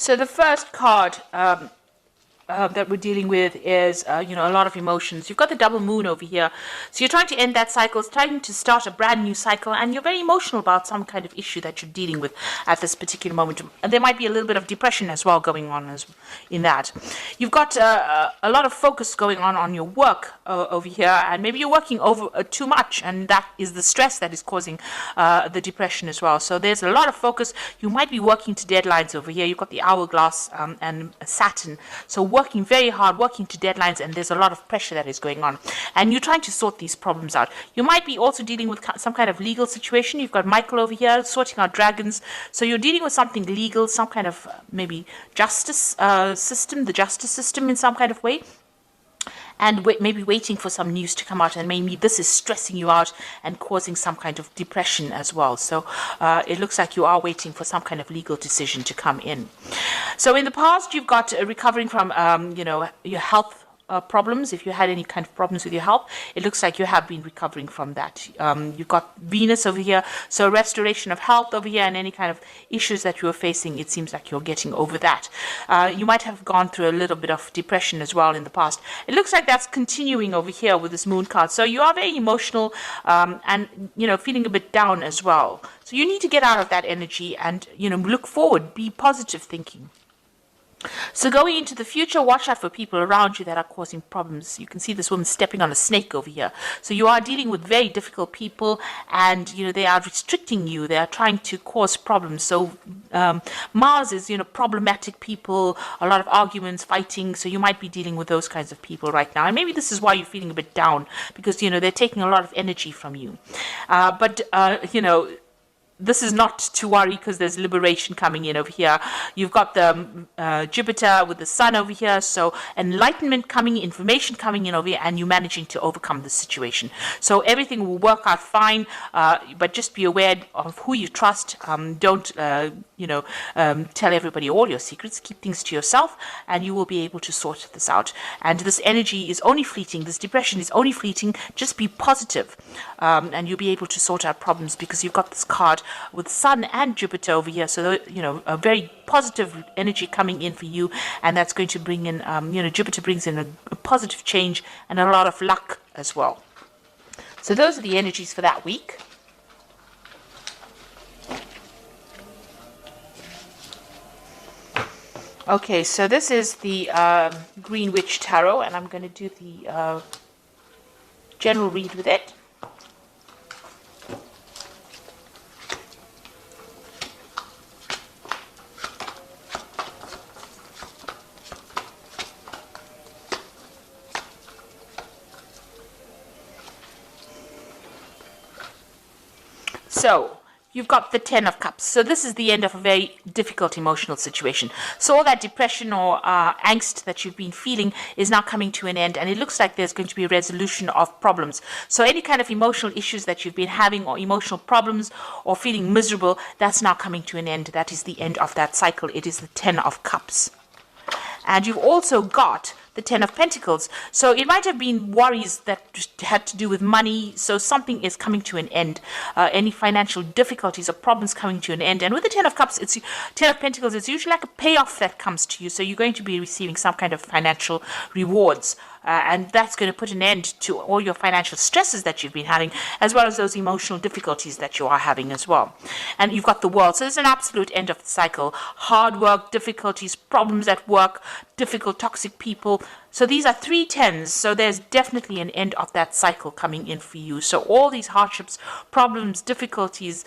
So the first card that we're dealing with is, a lot of emotions. You've got the double moon over here. So you're trying to end that cycle, it's trying to start a brand new cycle, and you're very emotional about some kind of issue that you're dealing with at this particular moment. And there might be a little bit of depression as well going on in that. You've got a lot of focus going on your work over here, and maybe you're working over too much, and that is the stress that is causing the depression as well. So there's a lot of focus. You might be working to deadlines over here. You've got the hourglass and Saturn. So working very hard, working to deadlines, and there's a lot of pressure that is going on. And you're trying to sort these problems out. You might be also dealing with some kind of legal situation. You've got Michael over here sorting out dragons. So you're dealing with something legal, some kind of maybe justice system, the justice system in some kind of way. And maybe waiting for some news to come out, and maybe this is stressing you out and causing some kind of depression as well. So it looks like you are waiting for some kind of legal decision to come in. So in the past, you've got recovering from, your health problems. If you had any kind of problems with your health, it looks like you have been recovering from that. You've got Venus over here, so restoration of health over here, and any kind of issues that you were facing, it seems like you're getting over that. You might have gone through a little bit of depression as well in the past. It looks like that's continuing over here with this moon card. So you are very emotional and feeling a bit down as well. So you need to get out of that energy and look forward, be positive thinking. So going into the future, watch out for people around you that are causing problems. You can see this woman stepping on a snake over here. So you are dealing with very difficult people, and they are restricting you. They are trying to cause problems. So Mars is problematic people, a lot of arguments, fighting. So you might be dealing with those kinds of people right now. And maybe this is why you're feeling a bit down, because they're taking a lot of energy from you. This is not to worry, because there's liberation coming in over here. You've got the Jupiter with the Sun over here, so enlightenment coming, information coming in over here, and you managing to overcome the situation. So everything will work out fine, but just be aware of who you trust. Don't tell everybody all your secrets. Keep things to yourself, and you will be able to sort this out. And this energy is only fleeting. This depression is only fleeting. Just be positive, and you'll be able to sort out problems, because you've got this card with Sun and Jupiter over here. So a very positive energy coming in for you, and that's going to bring in Jupiter brings in a positive change and a lot of luck as well. So those are the energies for that week. Okay, so this is the Green Witch Tarot, and I'm going to do the general read with it. So you've got the Ten of Cups. So this is the end of a very difficult emotional situation. So all that depression or angst that you've been feeling is now coming to an end, and it looks like there's going to be a resolution of problems. So any kind of emotional issues that you've been having, or emotional problems, or feeling miserable, that's now coming to an end. That is the end of that cycle. It is the Ten of Cups. And you've also got the Ten of Pentacles. So it might have been worries that had to do with money. So something is coming to an end. Any financial difficulties or problems coming to an end. And with the Ten of Cups, Ten of Pentacles, it's usually like a payoff that comes to you. So you're going to be receiving some kind of financial rewards. And that's going to put an end to all your financial stresses that you've been having, as well as those emotional difficulties that you are having as well. And you've got the World. So there's an absolute end of the cycle. Hard work, difficulties, problems at work, difficult, toxic people. So these are 3 tens. So there's definitely an end of that cycle coming in for you. So all these hardships, problems, difficulties,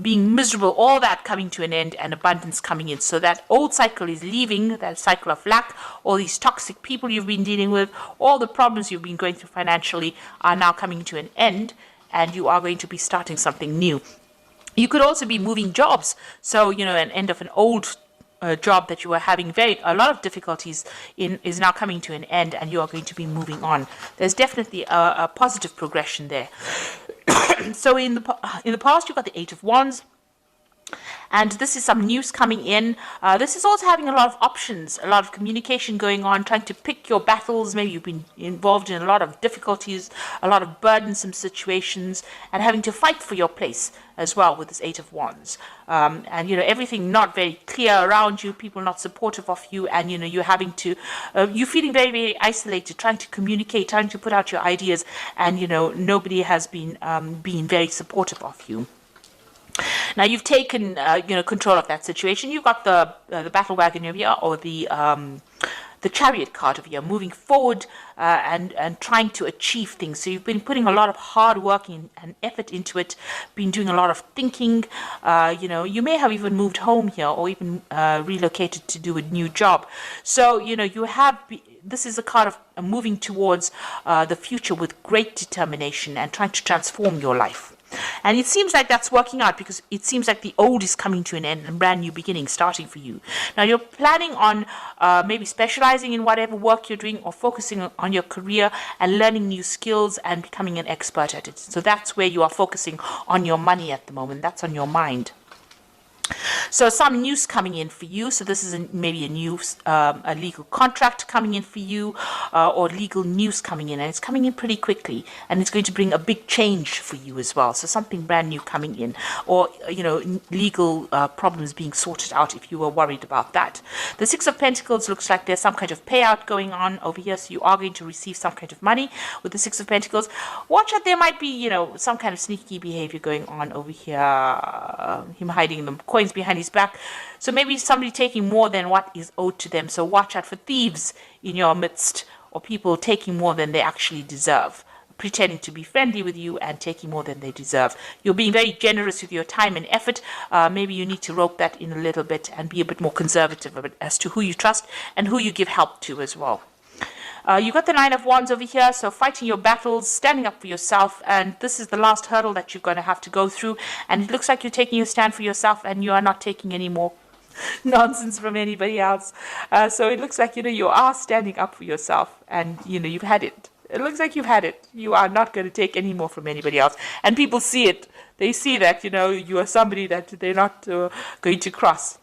being miserable, all that coming to an end, and abundance coming in. So that old cycle is leaving, that cycle of lack. All these toxic people you've been dealing with, all the problems you've been going through financially are now coming to an end, and you are going to be starting something new. You could also be moving jobs. So, an end of an old job that you were having a lot of difficulties in is now coming to an end, and you are going to be moving on. There's definitely a positive progression there. So in the past, you've got the Eight of Wands, and this is some news coming in. This is also having a lot of options, a lot of communication going on, trying to pick your battles. Maybe you've been involved in a lot of difficulties, a lot of burdensome situations, and having to fight for your place as well with this Eight of Wands. And, everything not very clear around you, people not supportive of you, and, you're having to, you're feeling very, very isolated, trying to communicate, trying to put out your ideas, and, nobody has been being very supportive of you. Now you've taken, control of that situation. You've got the battle wagon over here, or the chariot card over here, moving forward and trying to achieve things. So you've been putting a lot of hard work and effort into it, been doing a lot of thinking. You may have even moved home here, or even relocated to do a new job. So, you have... This is a card of moving towards the future with great determination and trying to transform your life. And it seems like that's working out, because it seems like the old is coming to an end and brand new beginning starting for you. Now you're planning on maybe specializing in whatever work you're doing, or focusing on your career and learning new skills and becoming an expert at it. So that's where you are focusing on your money at the moment. That's on your mind. So some news coming in for you. So this is maybe a legal contract coming in for you, or legal news coming in, and it's coming in pretty quickly, and it's going to bring a big change for you as well. So something brand new coming in, or legal problems being sorted out if you were worried about that. The Six of Pentacles looks like there's some kind of payout going on over here, so you are going to receive some kind of money with the Six of Pentacles. Watch out, there might be some kind of sneaky behavior going on over here. Him hiding the coins behind his back. So maybe somebody taking more than what is owed to them. So watch out for thieves in your midst, or people taking more than they actually deserve, pretending to be friendly with you and taking more than they deserve. You're being very generous with your time and effort. Maybe you need to rope that in a little bit and be a bit more conservative as to who you trust and who you give help to as well. You got the Nine of Wands over here, so fighting your battles, standing up for yourself, and this is the last hurdle that you're going to have to go through, and it looks like you're taking a stand for yourself, and you are not taking any more nonsense from anybody else. So it looks like, you are standing up for yourself, and, you've had it. It looks like you've had it. You are not going to take any more from anybody else, and people see it. They see that, you are somebody that they're not going to cross.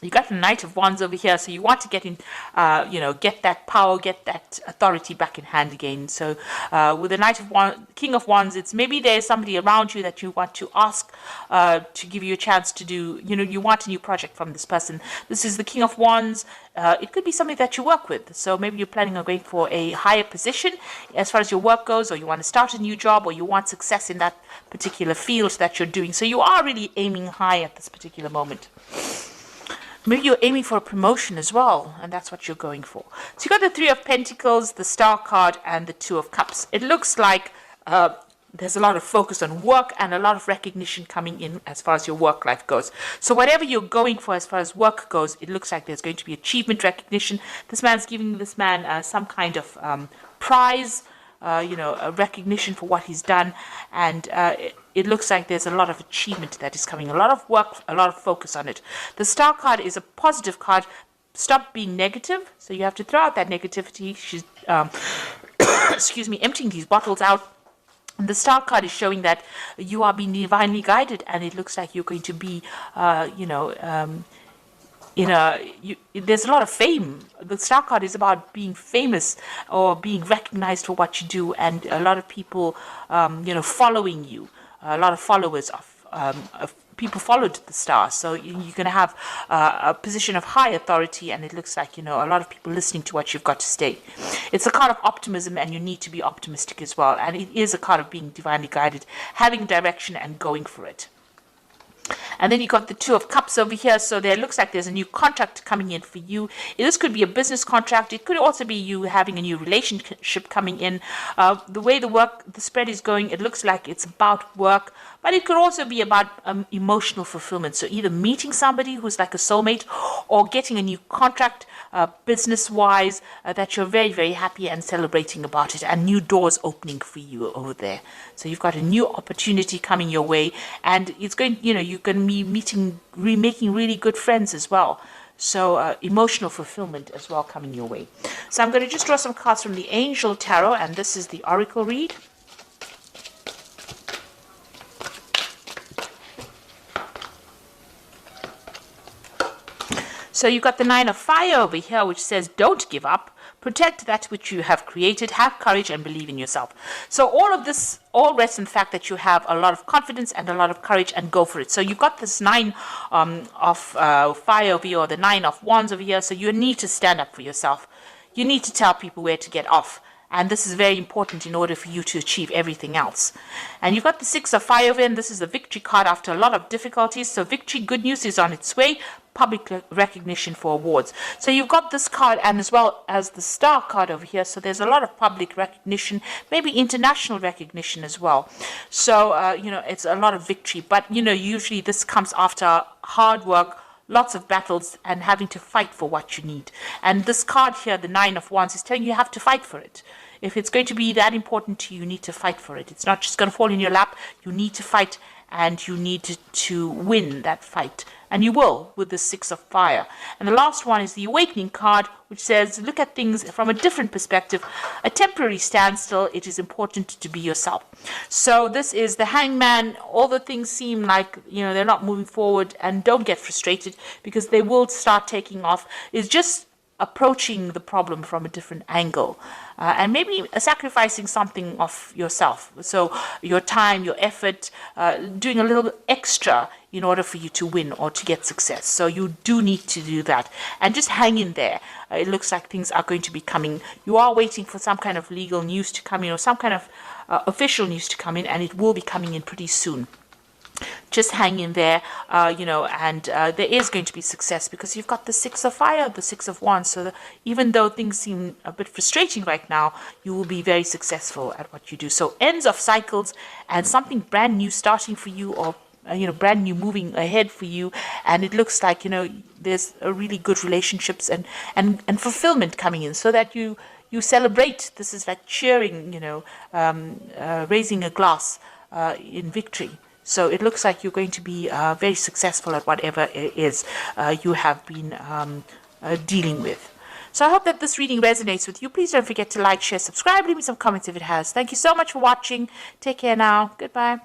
You got the Knight of Wands over here, so you want to get in, get that power, get that authority back in hand again. So with the Knight of Wands, King of Wands, it's maybe there's somebody around you that you want to ask to give you a chance to do, you want a new project from this person. This is the King of Wands. It could be somebody that you work with. So maybe you're planning on going for a higher position as far as your work goes, or you want to start a new job, or you want success in that particular field that you're doing. So you are really aiming high at this particular moment. Maybe you're aiming for a promotion as well, and that's what you're going for. So you got the Three of Pentacles, the Star card, and the Two of Cups. It looks like there's a lot of focus on work and a lot of recognition coming in as far as your work life goes. So whatever you're going for as far as work goes, it looks like there's going to be achievement recognition. This man's giving this man some kind of prize, a recognition for what he's done, and it looks like there's a lot of achievement that is coming, a lot of work, a lot of focus on it. The Star card is a positive card. Stop being negative, so you have to throw out that negativity. She's excuse me, emptying these bottles out. And the Star card is showing that you are being divinely guided, and it looks like you're going to be there's a lot of fame. The Star card is about being famous or being recognized for what you do, and a lot of people, following you. A lot of followers of people followed the Star, so you're going to have a position of high authority, and it looks like a lot of people listening to what you've got to say. It's a card of optimism, and you need to be optimistic as well. And it is a card of being divinely guided, having direction, and going for it. And then you got the Two of Cups over here. So there looks like there's a new contract coming in for you. This could be a business contract. It could also be you having a new relationship coming in. The way the spread is going, it looks like it's about work, but it could also be about emotional fulfillment. So either meeting somebody who's like a soulmate, or getting a new contract business-wise that you're very, very happy and celebrating about it, and new doors opening for you over there. So you've got a new opportunity coming your way, and it's going, you're going to be making really good friends as well. So emotional fulfillment as well coming your way. So I'm going to just draw some cards from the Angel Tarot, and this is the Oracle read. So you've got the Nine of Fire over here, which says don't give up. Protect that which you have created. Have courage and believe in yourself. So all of this all rests in the fact that you have a lot of confidence and a lot of courage, and go for it. So you've got this Nine of Fire over here, or the Nine of Wands over here. So you need to stand up for yourself. You need to tell people where to get off. And this is very important in order for you to achieve everything else. And you've got the Six of Fire over here, and this is the victory card after a lot of difficulties. So victory, good news is on its way. Public recognition for awards. So you've got this card, and as well as the Star card over here. So there's a lot of public recognition, maybe international recognition as well. So, it's a lot of victory. But, usually this comes after hard work, lots of battles, and having to fight for what you need. And this card here, the Nine of Wands, is telling you have to fight for it. If it's going to be that important to you, you need to fight for it. It's not just going to fall in your lap. You need to fight, and you need to win that fight. And you will with the Six of Fire. And the last one is the Awakening card, which says, look at things from a different perspective. A temporary standstill. It is important to be yourself. So this is the Hangman. All the things seem like, they're not moving forward, and don't get frustrated, because they will start taking off. It's just approaching the problem from a different angle, and maybe sacrificing something of yourself. So your time, your effort, doing a little bit extra in order for you to win or to get success. So you do need to do that, and just hang in there. It looks like things are going to be coming. You are waiting for some kind of legal news to come in, or some kind of official news to come in, and it will be coming in pretty soon. Just hang in there, and there is going to be success, because you've got the Six of Fire, the Six of Wands. So even though things seem a bit frustrating right now, you will be very successful at what you do. So ends of cycles, and something brand new starting for you, or brand new moving ahead for you. And it looks like, there's a really good relationships and fulfillment coming in, so that you celebrate. This is like cheering, raising a glass in victory. So it looks like you're going to be very successful at whatever it is you have been dealing with. So I hope that this reading resonates with you. Please don't forget to like, share, subscribe, leave me some comments if it has. Thank you so much for watching. Take care now. Goodbye.